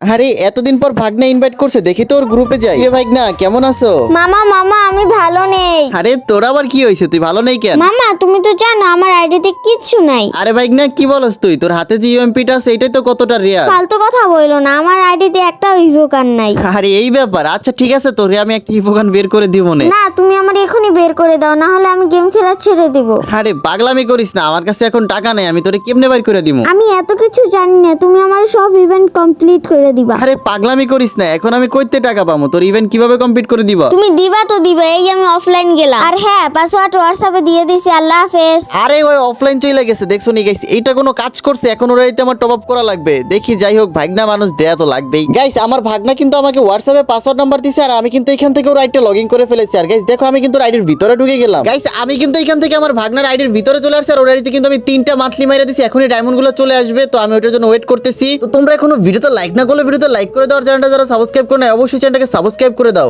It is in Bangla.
আরে এতদিন পর ভাগনা ইনভাইট করছে, দেখি তো ওর গ্রুপে যাই। এ ভাগনা কেমন আছো? মামা মামা আমি ভালো নেই। আরে তোর আবার কি হয়েছে, তুই ভালো নেই কেন? মামা তুমি তো জানো আমার আইডিতে কিচ্ছু নাই। আরে ভাগনা কি বলস তুই? তোর হাতে যে ইউএমপিটা আছে এটাই তো কতটা রেয়ার। ফালতু কথা বইলো না, আমার আইডিতে একটা ইভোকার নাই। আরে এই ব্যাপার, আচ্ছা ঠিক আছে, তোরে আমি একটা ইভোগান বের করে দিব নে। না তুমি আমার এখনই বের করে দাও, না হলে আমি গেম খেলা ছেড়ে দিব। আরে পাগলামি করিস না, আমার কাছে এখন টাকা নেই, আমি তোরে কেমনে বের করে দিব? আমি এত কিছু জানি না, তুমি আমার সব ইভেন্ট কমপ্লিট করে দিবা। আরে পাগলামি করিস না, এখন আমি কইতে টাকা পাবো? তোর ইভেন্ট কিভাবে কমপ্লিট করে দিব? তুমি দিবা তো দিবা, এই আমি অফলাইন গেলাম। আর হ্যাঁ পাসওয়ার্ড হোয়াটসঅ্যাপে দিয়ে দিছি। আল্লাহ হাফেজ। আরে ওই অফলাইন চলে গেছে, দেখছো নি গাইস? এইটা কোনো কাজ করছে? এখন ওর আইতে আমার টপ আপ করা লাগবে। দেখি, যাই হোক, ভাগনা মানুষ দেয়া তো লাগবেই। গাইস আমার ভাগনা কিন্তু আমাকে হোয়াটসঅ্যাপে পাসওয়ার্ড নাম্বার দিছে, আর আমি কিন্তু এখান থেকে ওর আইডিটা লগইন করে ফেলেছি। আর গাইস দেখো, আমি কিন্তু আইডির ভিতরে ঢুকে গেলাম। গাইস আমি কিন্তু এখান থেকে আমার ভাগনার আইডির ভিতরে চলে আসছে, আর ওর আইডিতে কিন্তু আমি 3টা মান্থলি মাইরা দিছি। এখনই ডায়মন্ড গুলো চলে আসবে, তো আমি ওটার জন্য ওয়েট করতেছি। তো তোমরা এখনো ভিডিওতে লাইক না করলে ভিডিওতে লাইক করে দাও, আর চ্যানেলটা যারা সাবস্ক্রাইব করে না অবশ্যই চ্যানেলটাকে সাবস্ক্রাইব করে দাও।